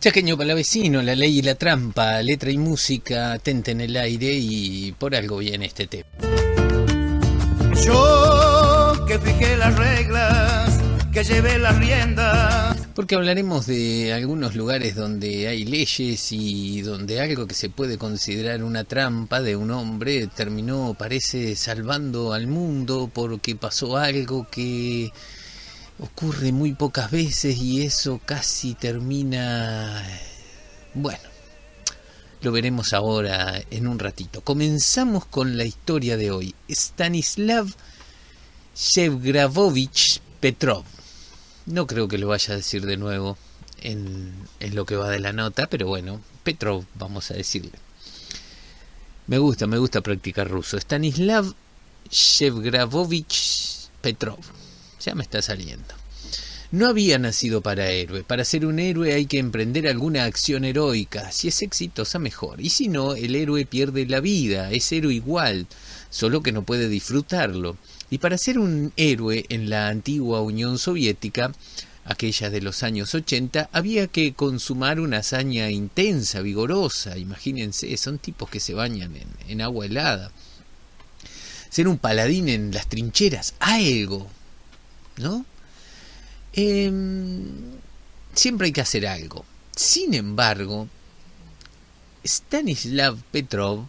Chaqueño Palavecino, La Ley y la Trampa, letra y música, tente en el aire y por algo viene este tema. Yo que fijé las reglas, que llevé las riendas. Porque hablaremos de algunos lugares donde hay leyes y donde algo que se puede considerar una trampa de un hombre terminó, parece, salvando al mundo porque pasó algo que ocurre muy pocas veces y eso casi termina... Bueno, lo veremos ahora en un ratito. Comenzamos con la historia de hoy. Stanislav Yevgrafovich Petrov. No creo que lo vaya a decir de nuevo en lo que va de la nota, pero bueno, Petrov vamos a decirle. Me gusta practicar ruso. Stanislav Yevgrafovich Petrov. Ya me está saliendo. No había nacido para héroe. Para ser un héroe hay que emprender alguna acción heroica. Si es exitosa, mejor. Y si no, el héroe pierde la vida. Es héroe igual, solo que no puede disfrutarlo. Y para ser un héroe en la antigua Unión Soviética, aquella de los años 80, había que consumar una hazaña intensa, vigorosa. Imagínense, son tipos que se bañan en agua helada. Ser un paladín en las trincheras, algo, ¿no? Siempre hay que hacer algo. Sin embargo, Stanislav Petrov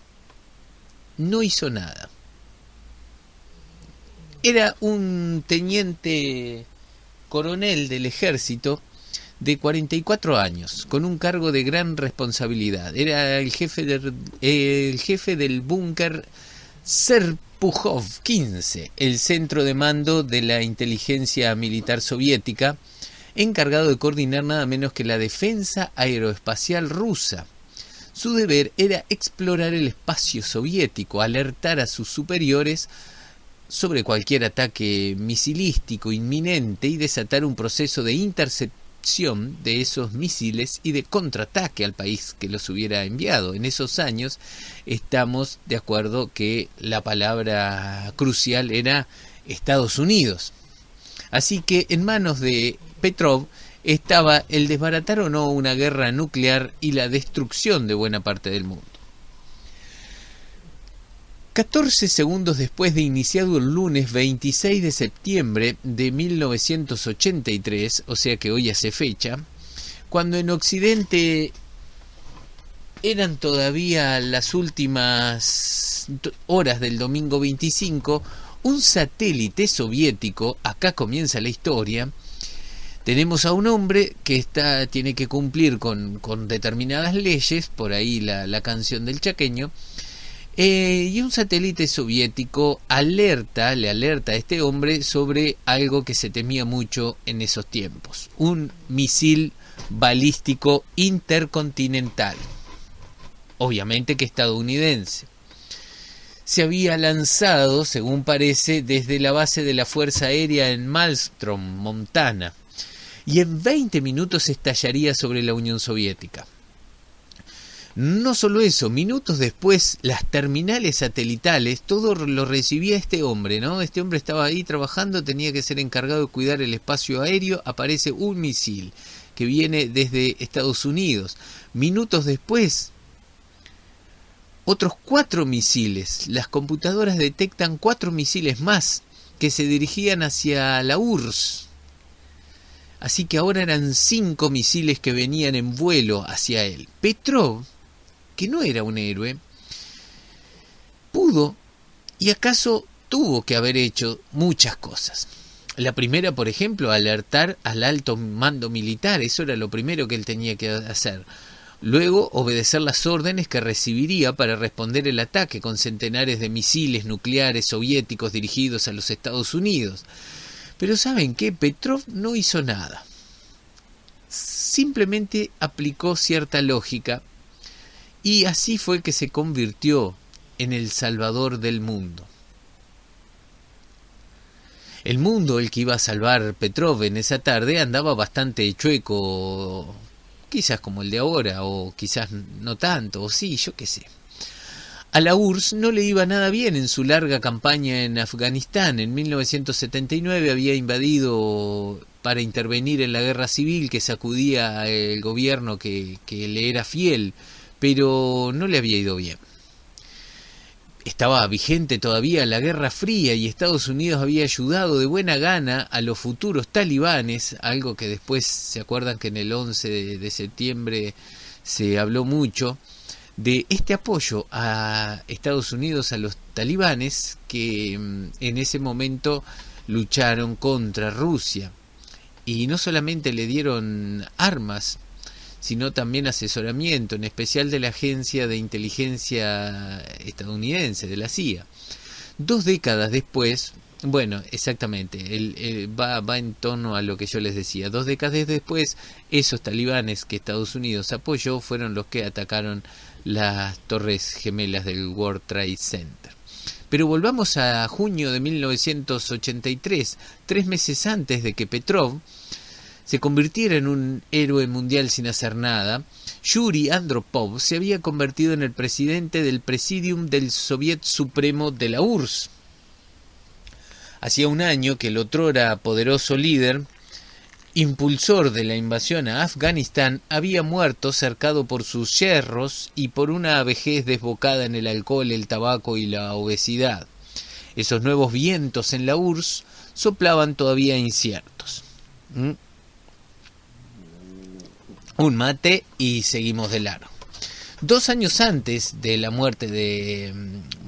no hizo nada. Era un teniente coronel del ejército de 44 años, con un cargo de gran responsabilidad. Era el jefe del búnker Serpukhov 15, el centro de mando de la inteligencia militar soviética, encargado de coordinar nada menos que la defensa aeroespacial rusa. Su deber era explorar el espacio soviético, alertar a sus superiores sobre cualquier ataque misilístico inminente y desatar un proceso de intercepción de esos misiles y de contraataque al país que los hubiera enviado. En esos años estamos de acuerdo que la palabra crucial era Estados Unidos. Así que en manos de Petrov estaba el desbaratar o no una guerra nuclear y la destrucción de buena parte del mundo. 14 segundos después de iniciado el lunes 26 de septiembre de 1983, o sea que hoy hace fecha, cuando en Occidente eran todavía las últimas horas del domingo 25, un satélite soviético, acá comienza la historia, tenemos a un hombre que tiene que cumplir con determinadas leyes, por ahí la canción del chaqueño, y un satélite soviético le alerta a este hombre sobre algo que se temía mucho en esos tiempos, un misil balístico intercontinental, obviamente que estadounidense. Se había lanzado, según parece, desde la base de la Fuerza Aérea en Malmstrom, Montana, y en 20 minutos estallaría sobre la Unión Soviética. No solo eso, minutos después las terminales satelitales, todo lo recibía este hombre, ¿no? Este hombre estaba ahí trabajando, tenía que ser encargado de cuidar el espacio aéreo, aparece un misil que viene desde Estados Unidos. Minutos después, otros 4 misiles, las computadoras detectan 4 misiles más que se dirigían hacia la URSS. Así que ahora eran 5 misiles que venían en vuelo hacia él. Petrov, que no era un héroe, pudo y acaso tuvo que haber hecho muchas cosas. La primera, por ejemplo, alertar al alto mando militar, eso era lo primero que él tenía que hacer. Luego, obedecer las órdenes que recibiría para responder el ataque con centenares de misiles nucleares soviéticos dirigidos a los Estados Unidos. Pero ¿saben qué? Petrov no hizo nada. Simplemente aplicó cierta lógica y así fue que se convirtió en el salvador del mundo. El mundo, el que iba a salvar Petrov en esa tarde, andaba bastante chueco, quizás como el de ahora, o quizás no tanto, o sí, yo qué sé. A la URSS no le iba nada bien en su larga campaña en Afganistán. En 1979 había invadido para intervenir en la guerra civil que sacudía el gobierno que le era fiel, pero no le había ido bien. Estaba vigente todavía la Guerra Fría y Estados Unidos había ayudado de buena gana a los futuros talibanes, algo que después se acuerdan que en el 11 de septiembre se habló mucho, de este apoyo a Estados Unidos a los talibanes que en ese momento lucharon contra Rusia. Y no solamente le dieron armas, sino también asesoramiento, en especial de la agencia de inteligencia estadounidense, de la CIA. 2 décadas después, bueno, exactamente, va en torno a lo que yo les decía. 2 décadas después, esos talibanes que Estados Unidos apoyó fueron los que atacaron las torres gemelas del World Trade Center. Pero volvamos a junio de 1983, 3 meses antes de que Petrov se convirtiera en un héroe mundial sin hacer nada. Yuri Andropov se había convertido en el presidente del Presidium del Soviet Supremo de la URSS. Hacía un año que el otrora poderoso líder, impulsor de la invasión a Afganistán, había muerto cercado por sus yerros y por una vejez desbocada en el alcohol, el tabaco y la obesidad. Esos nuevos vientos en la URSS soplaban todavía inciertos. Un mate y seguimos de largo. 2 años antes de la muerte de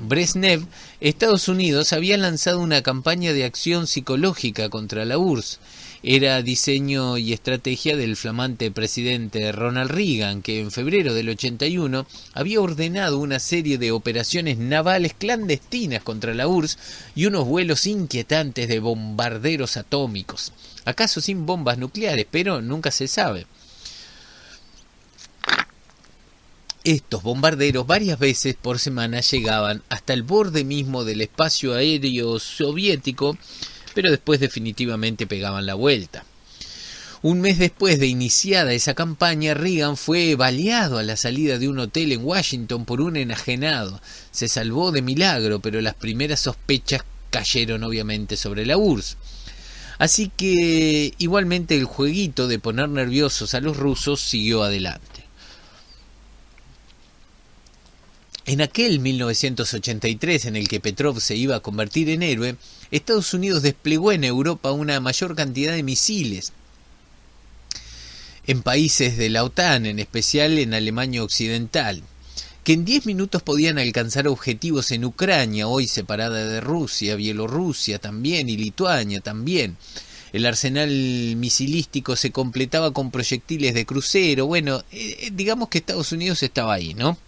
Brezhnev, Estados Unidos había lanzado una campaña de acción psicológica contra la URSS. Era diseño y estrategia del flamante presidente Ronald Reagan, que en febrero del 81 había ordenado una serie de operaciones navales clandestinas contra la URSS y unos vuelos inquietantes de bombarderos atómicos. Acaso sin bombas nucleares, pero nunca se sabe. Estos bombarderos varias veces por semana llegaban hasta el borde mismo del espacio aéreo soviético, pero después definitivamente pegaban la vuelta. Un mes después de iniciada esa campaña, Reagan fue baleado a la salida de un hotel en Washington por un enajenado. Se salvó de milagro, pero las primeras sospechas cayeron obviamente sobre la URSS. Así que igualmente el jueguito de poner nerviosos a los rusos siguió adelante. En aquel 1983 en el que Petrov se iba a convertir en héroe, Estados Unidos desplegó en Europa una mayor cantidad de misiles. En países de la OTAN, en especial en Alemania Occidental, que en 10 minutos podían alcanzar objetivos en Ucrania, hoy separada de Rusia, Bielorrusia también y Lituania también. El arsenal misilístico se completaba con proyectiles de crucero. Bueno, digamos que Estados Unidos estaba ahí, ¿no?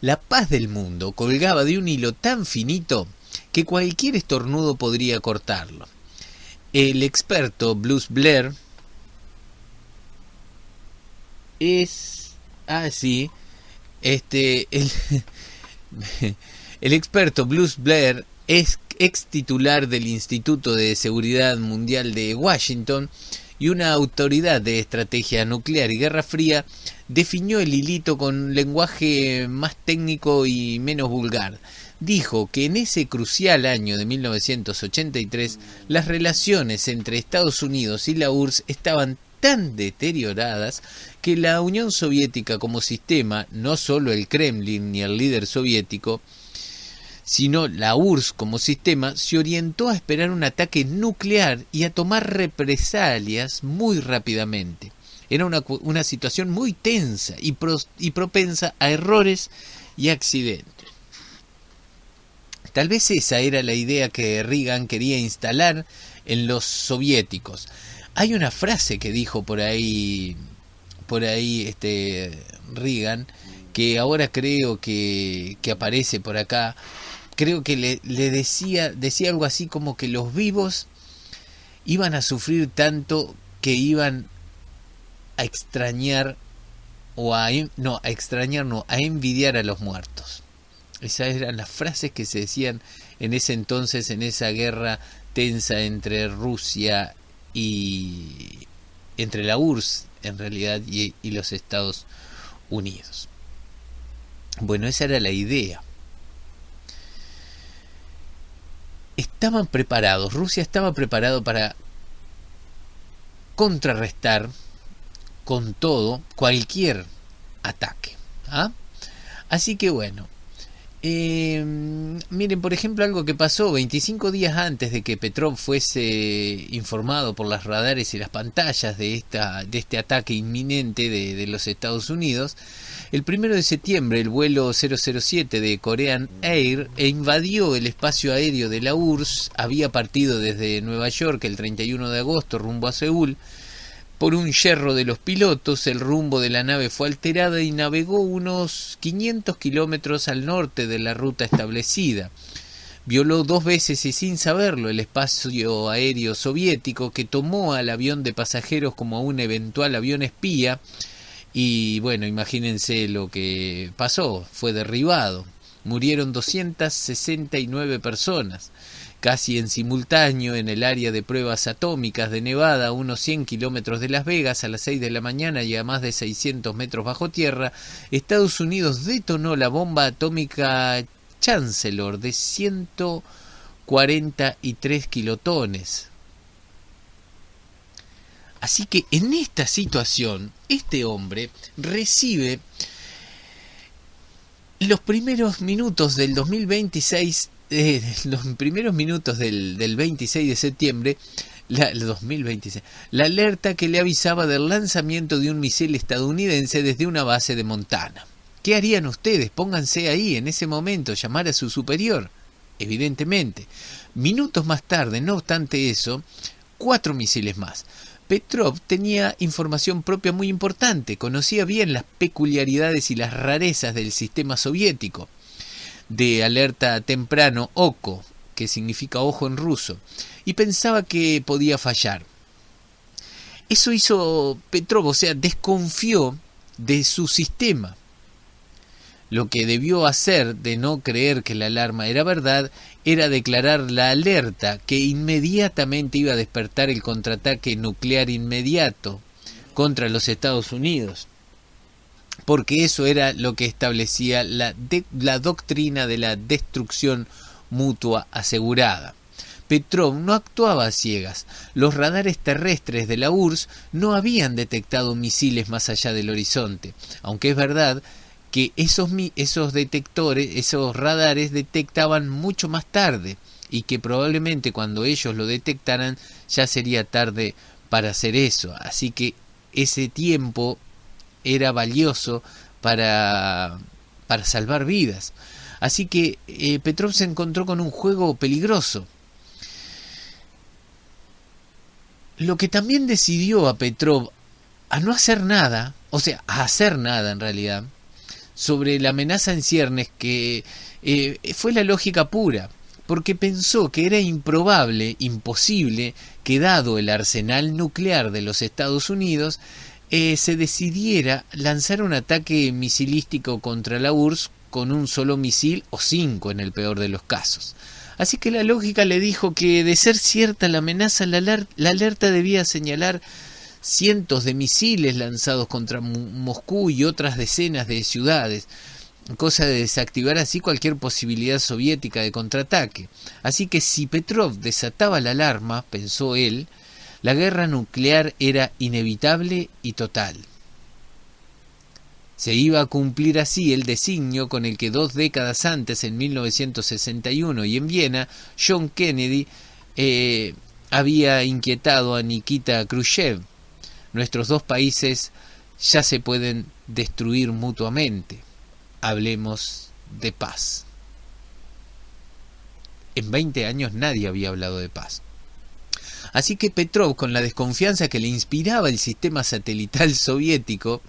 La paz del mundo colgaba de un hilo tan finito que cualquier estornudo podría cortarlo. El experto Bruce Blair el experto Bruce Blair es ex titular del Instituto de Seguridad Mundial de Washington y una autoridad de estrategia nuclear y guerra fría, definió el hilito con lenguaje más técnico y menos vulgar. Dijo que en ese crucial año de 1983 las relaciones entre Estados Unidos y la URSS estaban tan deterioradas que la Unión Soviética como sistema, no solo el Kremlin ni el líder soviético, sino la URSS como sistema, se orientó a esperar un ataque nuclear y a tomar represalias muy rápidamente. Era una situación muy tensa y propensa a errores y accidentes. Tal vez esa era la idea que Reagan quería instalar en los soviéticos. Hay una frase que dijo por ahí Reagan, que ahora creo que aparece por acá. Creo que le decía algo así como que los vivos iban a sufrir tanto que iban a extrañar a envidiar a los muertos. Esas eran las frases que se decían en ese entonces, en esa guerra tensa entre Rusia entre la URSS en realidad y los Estados Unidos. Bueno, esa era la idea. Estaban preparados, Rusia estaba preparado para contrarrestar con todo cualquier ataque. ¿Ah? Así que bueno, miren, por ejemplo, algo que pasó 25 días antes de que Petrov fuese informado por las radares y las pantallas de este ataque inminente de los Estados Unidos. El 1 de septiembre el vuelo 007 de Korean Air invadió el espacio aéreo de la URSS. Había partido desde Nueva York el 31 de agosto rumbo a Seúl. Por un yerro de los pilotos, el rumbo de la nave fue alterado y navegó unos 500 kilómetros al norte de la ruta establecida. Violó 2 veces y sin saberlo el espacio aéreo soviético, que tomó al avión de pasajeros como un eventual avión espía. Y bueno, imagínense lo que pasó, fue derribado. Murieron 269 personas. Casi en simultáneo, en el área de pruebas atómicas de Nevada, a unos 100 kilómetros de Las Vegas, a las 6 de la mañana y a más de 600 metros bajo tierra, Estados Unidos detonó la bomba atómica Chancellor de 143 kilotones. Así que en esta situación, este hombre recibe los primeros minutos del 2026, los primeros minutos del 26 de septiembre, 2026, la alerta que le avisaba del lanzamiento de un misil estadounidense desde una base de Montana. ¿Qué harían ustedes? Pónganse ahí en ese momento, llamar a su superior. Evidentemente. Minutos más tarde, no obstante eso, 4 misiles más. Petrov tenía información propia muy importante, conocía bien las peculiaridades y las rarezas del sistema soviético de alerta temprano, OKO, que significa ojo en ruso, y pensaba que podía fallar. Eso hizo Petrov, o sea, desconfió de su sistema. Lo que debió hacer, de no creer que la alarma era verdad, era declarar la alerta, que inmediatamente iba a despertar el contraataque nuclear inmediato contra los Estados Unidos, porque eso era lo que establecía la doctrina de la destrucción mutua asegurada. Petrov no actuaba a ciegas. Los radares terrestres de la URSS no habían detectado misiles más allá del horizonte, aunque es verdad que esos detectores, esos radares detectaban mucho más tarde, y que probablemente cuando ellos lo detectaran ya sería tarde para hacer eso. Así que ese tiempo era valioso para salvar vidas. Así que Petrov se encontró con un juego peligroso. Lo que también decidió a Petrov a no hacer nada, o sea, a hacer nada en realidad, sobre la amenaza en ciernes, que fue la lógica pura, porque pensó que era imposible, que dado el arsenal nuclear de los Estados Unidos, se decidiera lanzar un ataque misilístico contra la URSS con un solo misil o 5 en el peor de los casos. Así que la lógica le dijo que, de ser cierta la amenaza, la alerta debía señalar cientos de misiles lanzados contra Moscú y otras decenas de ciudades, cosa de desactivar así cualquier posibilidad soviética de contraataque. Así que si Petrov desataba la alarma, pensó él, la guerra nuclear era inevitable y total. Se iba a cumplir así el designio con el que 2 décadas antes, en 1961 y en Viena, John Kennedy había inquietado a Nikita Khrushchev. Nuestros 2 países ya se pueden destruir mutuamente. Hablemos de paz. En 20 años nadie había hablado de paz. Así que Petrov, con la desconfianza que le inspiraba el sistema satelital soviético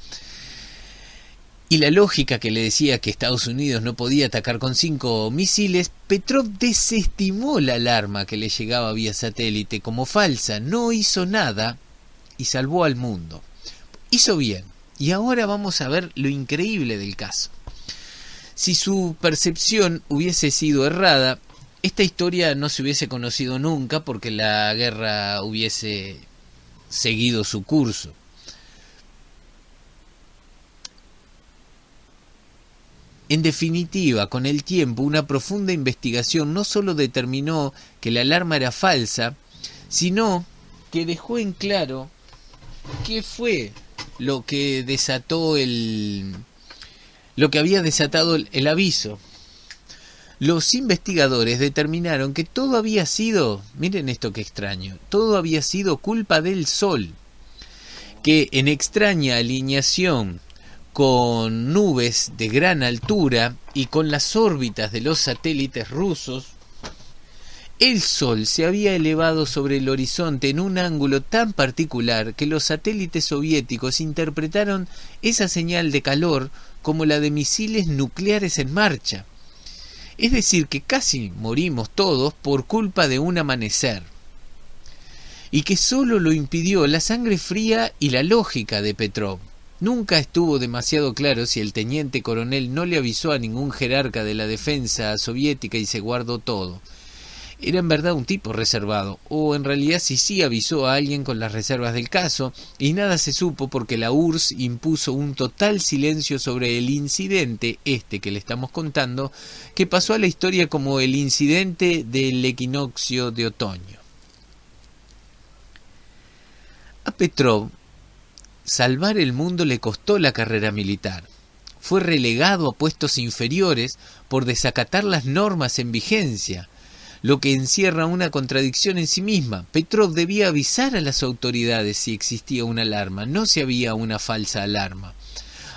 y la lógica que le decía que Estados Unidos no podía atacar con 5 misiles, Petrov desestimó la alarma que le llegaba vía satélite como falsa, no hizo nada y salvó al mundo. Hizo bien. Y ahora vamos a ver lo increíble del caso. Si su percepción hubiese sido errada, esta historia no se hubiese conocido nunca, porque la guerra hubiese seguido su curso. En definitiva, con el tiempo, una profunda investigación no solo determinó que la alarma era falsa, sino que dejó en claro qué fue lo que había desatado el aviso. Los investigadores determinaron que todo había sido, miren esto que extraño, todo había sido culpa del Sol, que en extraña alineación con nubes de gran altura y con las órbitas de los satélites rusos, el Sol se había elevado sobre el horizonte en un ángulo tan particular que los satélites soviéticos interpretaron esa señal de calor como la de misiles nucleares en marcha. Es decir, que casi morimos todos por culpa de un amanecer. Y que solo lo impidió la sangre fría y la lógica de Petrov. Nunca estuvo demasiado claro si el teniente coronel no le avisó a ningún jerarca de la defensa soviética y se guardó todo. Era en verdad un tipo reservado, o en realidad sí avisó a alguien con las reservas del caso, y nada se supo porque la URSS impuso un total silencio sobre el incidente, que le estamos contando, que pasó a la historia como el incidente del equinoccio de otoño. A Petrov, salvar el mundo le costó la carrera militar. Fue relegado a puestos inferiores por desacatar las normas en vigencia, lo que encierra una contradicción en sí misma. Petrov debía avisar a las autoridades si existía una alarma, no si había una falsa alarma.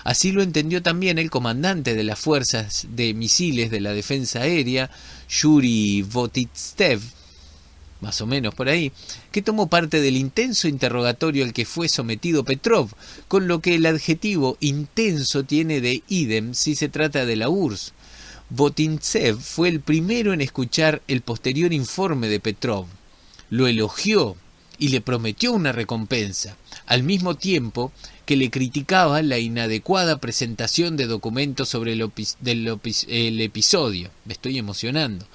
Así lo entendió también el comandante de las fuerzas de misiles de la defensa aérea, Yuri Votitstev, más o menos por ahí, que tomó parte del intenso interrogatorio al que fue sometido Petrov, con lo que el adjetivo intenso tiene de ídem si se trata de la URSS. Votintsev fue el primero en escuchar el posterior informe de Petrov. Lo elogió y le prometió una recompensa, al mismo tiempo que le criticaba la inadecuada presentación de documentos sobre el episodio. Me estoy emocionando.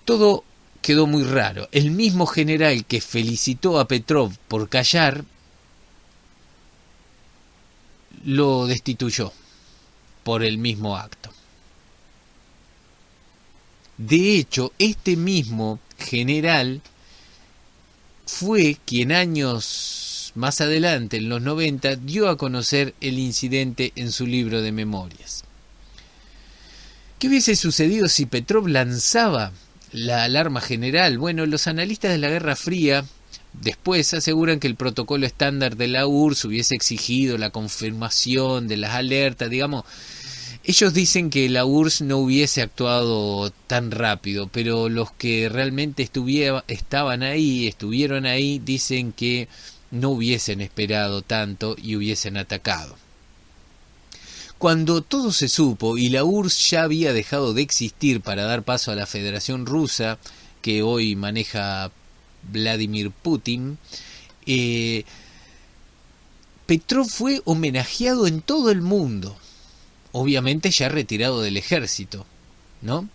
Todo quedó muy raro. El mismo general que felicitó a Petrov por callar lo destituyó por el mismo acto. De hecho, este mismo general fue quien años más adelante, en los 90, dio a conocer el incidente en su libro de memorias. ¿Qué hubiese sucedido si Petrov lanzaba la alarma general? Bueno, los analistas de la Guerra Fría después aseguran que el protocolo estándar de la URSS hubiese exigido la confirmación de las alertas, digamos. Ellos dicen que la URSS no hubiese actuado tan rápido, pero los que realmente estuvieron ahí, dicen que no hubiesen esperado tanto y hubiesen atacado. Cuando todo se supo y la URSS ya había dejado de existir para dar paso a la Federación Rusa, que hoy maneja Vladimir Putin, Petrov fue homenajeado en todo el mundo. Obviamente ya retirado del ejército, ¿no?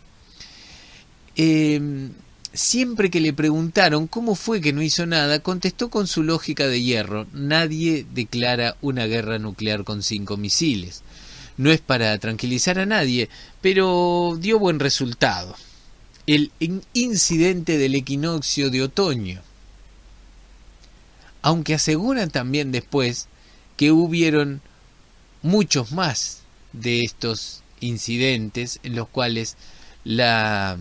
Siempre que le preguntaron cómo fue que no hizo nada, contestó con su lógica de hierro: nadie declara una guerra nuclear con 5 misiles. No es para tranquilizar a nadie, pero dio buen resultado. El incidente del equinoccio de otoño. Aunque aseguran también después que hubieron muchos más de estos incidentes en los cuales la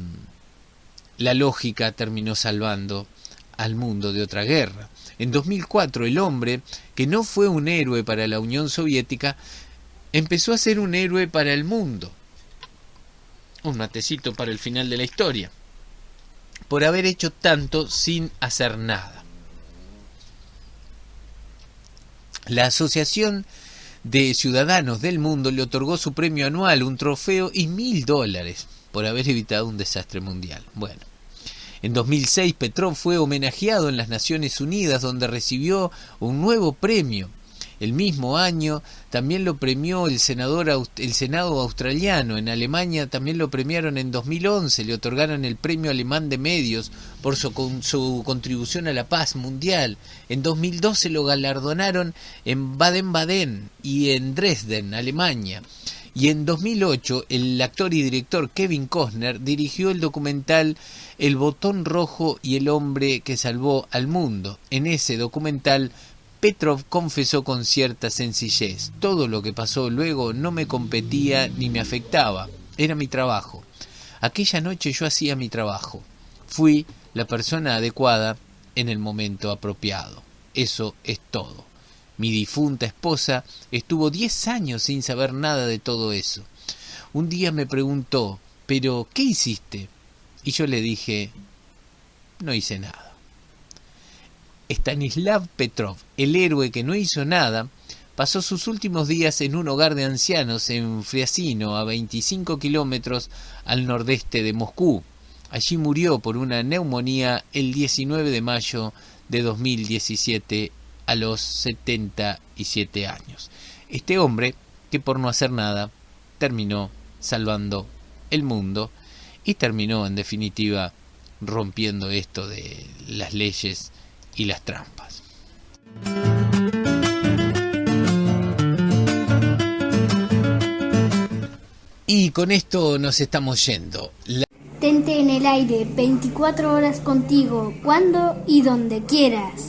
lógica terminó salvando al mundo de otra guerra. En 2004, el hombre, que no fue un héroe para la Unión Soviética, empezó a ser un héroe para el mundo. Un matecito para el final de la historia. Por haber hecho tanto sin hacer nada. La Asociación de Ciudadanos del Mundo le otorgó su premio anual, un trofeo y $1.000 por haber evitado un desastre mundial. Bueno, en 2006 Petrov fue homenajeado en las Naciones Unidas, donde recibió un nuevo premio. El mismo año también lo premió el Senado australiano. En Alemania también lo premiaron en 2011. Le otorgaron el Premio Alemán de Medios por su contribución a la paz mundial. En 2012 lo galardonaron en Baden-Baden y en Dresden, Alemania. Y en 2008 el actor y director Kevin Costner dirigió el documental El botón rojo y el hombre que salvó al mundo. En ese documental Petrov confesó con cierta sencillez: todo lo que pasó luego no me competía ni me afectaba, era mi trabajo. Aquella noche yo hacía mi trabajo. Fui la persona adecuada en el momento apropiado. Eso es todo. Mi difunta esposa estuvo 10 años sin saber nada de todo eso. Un día me preguntó: ¿pero qué hiciste? Y yo le dije: no hice nada. Stanislav Petrov, el héroe que no hizo nada, pasó sus últimos días en un hogar de ancianos en Friasino, a 25 kilómetros al nordeste de Moscú. Allí murió por una neumonía el 19 de mayo de 2017 a los 77 años. Este hombre, que por no hacer nada, terminó salvando el mundo y terminó, en definitiva, rompiendo esto de las leyes y las trampas. Y con esto nos estamos yendo. Tente en el aire, 24 horas contigo, cuando y donde quieras.